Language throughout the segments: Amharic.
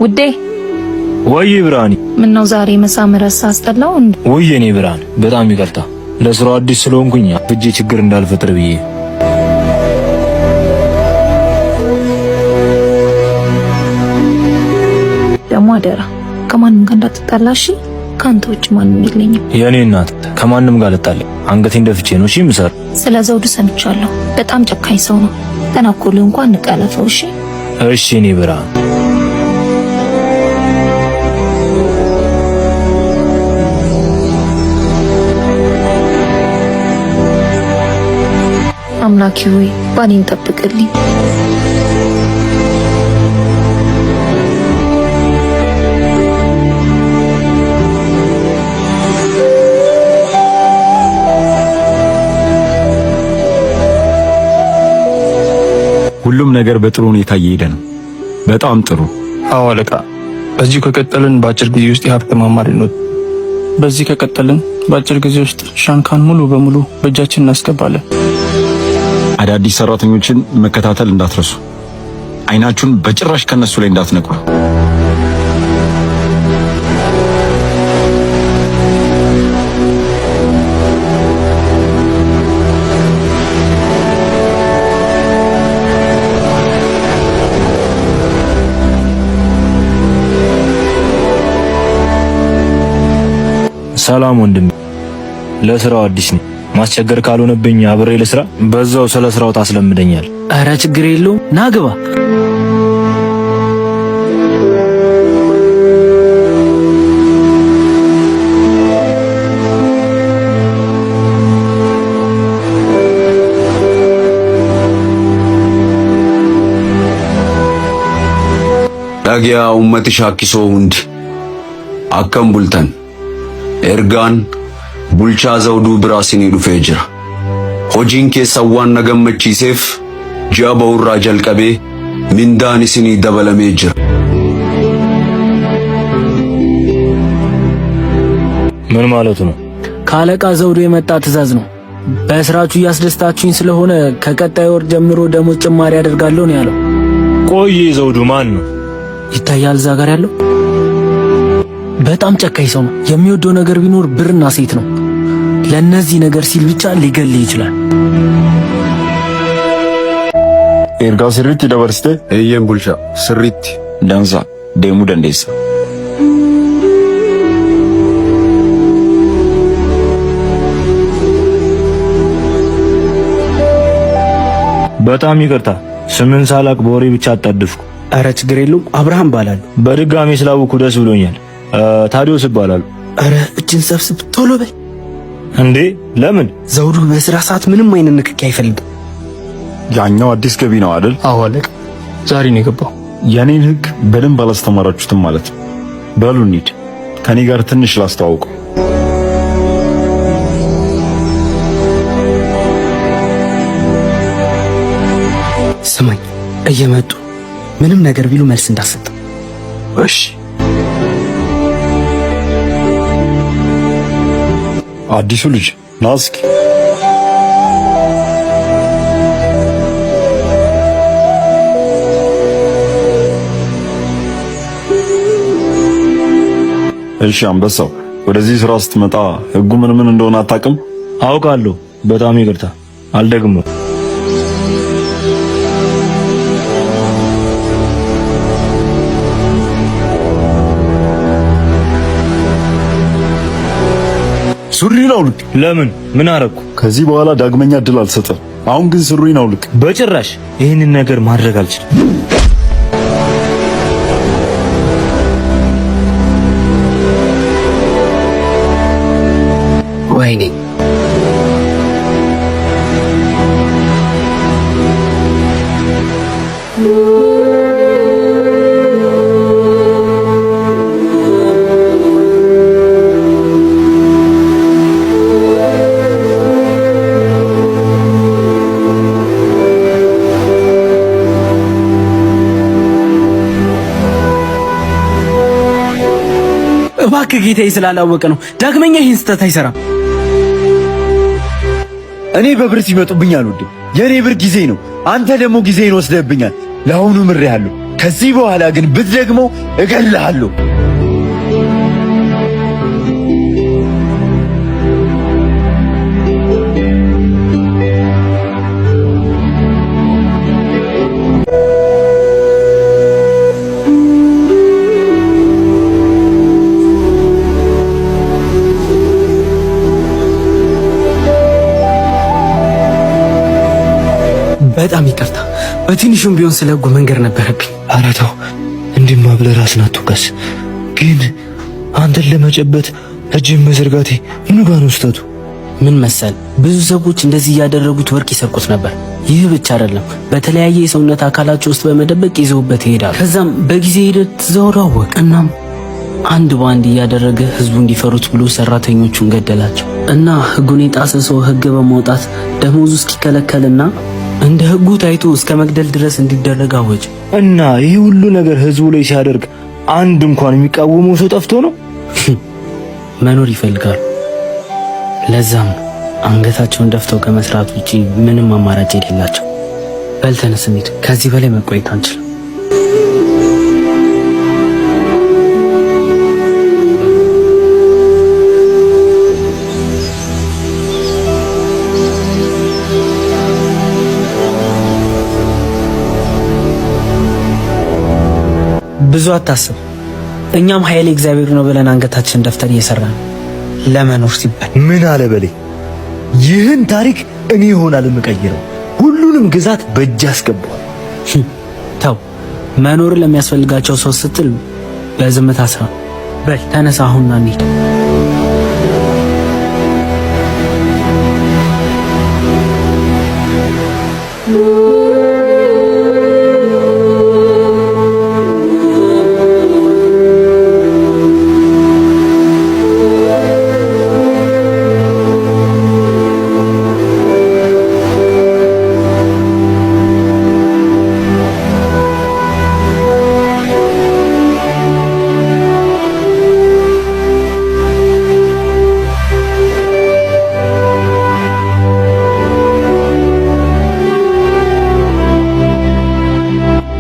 ውዴ ወይ ብርሃኔ፣ ምን ነው ዛሬ መሳመረስ አስጠላው እንዴ? ወይ የኔ ብርሃን፣ በጣም ይቅርታ ለስራው አዲስ ስለሆንኩኝ ፍጄ ችግር እንዳልፈጥር ብዬ። ደሞ አደራ ከማንም ጋር እንዳትጣላሽ። ካንተ ውጭ ማንም የለኝም። የኔ እናት ከማንም ጋር ልጣለኝ አንገቴን ደፍቼ ነው እሺ ምሰር። ስለ ዘውዱ ሰምቻለሁ። በጣም ጨካኝ ሰው ነው። ተናኮል እንኳን እንቀለፈው። እሺ እሺ የኔ ብርሃን። አምላኬ ሆይ ባኔን ጠብቅልኝ። ሁሉም ነገር በጥሩ ሁኔታ እየሄደ ነው። በጣም ጥሩ። አዎ አለቃ፣ በዚህ ከቀጠልን በአጭር ጊዜ ውስጥ የሀብት ማማ ልንወጣ። በዚህ ከቀጠልን በአጭር ጊዜ ውስጥ ሻንካን ሙሉ በሙሉ በእጃችን እናስገባለን። አዳዲስ ሰራተኞችን መከታተል እንዳትረሱ። አይናችሁን በጭራሽ ከነሱ ላይ እንዳትነቅሉ። ሰላም ወንድም፣ ለስራው አዲስ ነኝ። ማስቸገር ካልሆነብኝ አብሬ ለስራ በዛው ስለ ስራው ታስለምደኛል። አረ ችግር የለውም ና ግባ። ዳጊያ ኡመት ሻኪሶ ሁንዲ አከም ቡልተን ኤርጋን ቡልቻ ዘውዱ ብራሲኒ ዱፌ ጅራ ሆጂን ኬሰዋን ነገመቺሴፍ ጂአ በውራ ጀልቀቤ ሚንዳን ሲኒ ደበለሜ ጅራ። ምን ማለቱ ነው? ከአለቃ ዘውዱ የመጣ ትዕዛዝ ነው። በስራችሁ እያስደስታችሁኝ ስለሆነ ከቀጣይ ወር ጀምሮ ደሞዝ ጭማሪ አደርጋለሁ ነው ያለው። ቆይ ዘውዱ ማን ነው? ይታያል እዛ ጋር ያለው በጣም ጨካኝ ሰው ነው። የሚወደው ነገር ቢኖር ብርና ሴት ነው። ለነዚህ ነገር ሲል ብቻ ሊገልህ ይችላል። ኤርጋ ስሪት ደበርስቴ ኤየን ቡልቻ ስሪት ዳንሳ ደሙ ደንዴሳ በጣም ይቅርታ ስምን ሳላቅ በወሬ ብቻ አጣድፍኩ። አረ ችግር የለውም አብርሃም ባላሉ። በድጋሚ ስላወኩ ደስ ብሎኛል። ታዲዮስ ይባላል። አረ እጅን ሰብስብ ቶሎ በል። እንዴ ለምን? ዘውዱ በስራ ሰዓት ምንም አይነት ንክኪ አይፈልግም። ያኛው አዲስ ገቢ ነው አይደል? አዎ አለቃ፣ ዛሬ ነው የገባው። የኔን ህግ በደንብ አላስተማራችሁትም ማለት ነው። በሉ እንሂድ፣ ከኔ ጋር ትንሽ ላስተዋውቁ። ስማኝ፣ እየመጡ ምንም ነገር ቢሉ መልስ እንዳሰጥ። እሺ። አዲሱ ልጅ ናስኪ እሺ። አንበሳው ወደዚህ ስራ ስትመጣ ህጉ ምን እንደሆነ አታውቅም? አውቃለሁ። በጣም ይቅርታ አልደግመው። ሱሪን አውልቅ። ለምን? ምን አረኩ? ከዚህ በኋላ ዳግመኛ እድል አልሰጠም። አሁን ግን ሱሪን አውልቅ። በጭራሽ ይህንን ነገር ማድረግ አልችልም። ወይኔ እባክህ ጌታዬ ስላላወቀ ነው። ዳግመኛ ይህን ስህተት አይሰራም። እኔ በብር ሲመጡብኝ አልወድም። የኔ ብር ጊዜ ነው። አንተ ደግሞ ጊዜን ወስደህብኛል። ለአሁኑ ምሬሃለሁ። ከዚህ በኋላ ግን ብትደግመው እገልሃለሁ። በጣም ይቅርታ። በትንሹም ቢሆን ስለ ሕጉ መንገር ነበረብኝ። ኧረ ተው እንዲህማ ብለህ ራስን አትውቀስ። ግን አንተን ለመጨበት እጅን መዘርጋቴ ምን ጋር ነው ስህተቱ? ምን መሰል፣ ብዙ ሰዎች እንደዚህ እያደረጉት ወርቅ ይሰርቁት ነበር። ይህ ብቻ አይደለም፣ በተለያየ የሰውነት አካላቸው ውስጥ በመደበቅ ይዘውበት ይሄዳሉ። ከዛም በጊዜ ሂደት ተዘውረው አወቅ። እናም አንድ በአንድ እያደረገ ህዝቡ እንዲፈሩት ብሎ ሰራተኞቹን ገደላቸው እና ሕጉን የጣሰ ሰው ሕግ በማውጣት ደሞዙ እስኪከለከልና እንደ ሕጉ ታይቶ እስከ መግደል ድረስ እንዲደረግ አወጀ። እና ይህ ሁሉ ነገር ህዝቡ ላይ ሲያደርግ አንድ እንኳን የሚቃወመው ሰው ጠፍቶ ነው? መኖር ይፈልጋሉ። ለዛም አንገታቸውን ደፍተው ከመስራት ውጪ ምንም አማራጭ የሌላቸው። በል ተነስ እንሂድ። ከዚህ በላይ መቆየት አንችልም። ብዙ አታስብ። እኛም ኃይል እግዚአብሔር ነው ብለን አንገታችን ደፍተን እየሰራን ለመኖር ሲባል ምን አለ በሌ፣ ይህን ታሪክ እኔ ይሆናል የምቀይረው። ሁሉንም ግዛት በእጅ አስገባው። ተው፣ መኖር ለሚያስፈልጋቸው ሰው ስትል በዝምታ ስራ። በል ተነሳ፣ አሁን ና እንሂድ።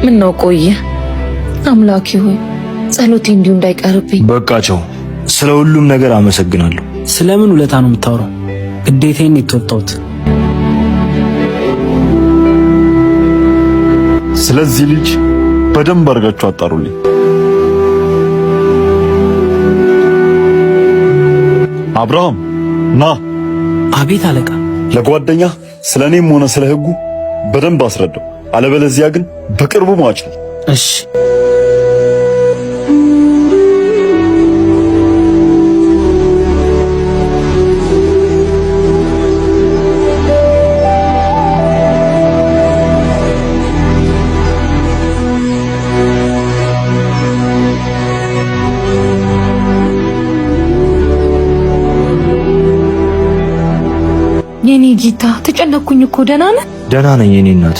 ምን ነው ቆየ? አምላኬ ሆይ ጸሎቴ እንዲሁ እንዳይቀርብኝ። በቃቸው። ስለ ሁሉም ነገር አመሰግናለሁ። ስለምን ውለታ ነው የምታወራው? ግዴታዬን የተወጣሁት። ስለዚህ ልጅ በደንብ አድርጋችሁ አጣሩልኝ። አብርሃም ና። አቤት አለቃ። ለጓደኛ ስለኔም ሆነ ስለ ሕጉ በደንብ አስረዳው። አለበለዚያ ግን በቅርቡ ሟች ነው። እሺ። የኔ ጌታ ተጨነኩኝ እኮ። ደህና ነህ? ደህና ነኝ የኔ እናት።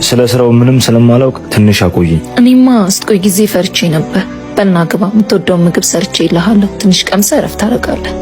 ስለ ስራው ምንም ስለማላውቅ ትንሽ አቆየኝ። እኔማ ስትቆይ ጊዜ ፈርቼ ነበር። በልና ግባ፣ የምትወደውን ምግብ ሰርቼ ይልሃለሁ። ትንሽ ቀምሰህ እረፍት ታደርጋለህ።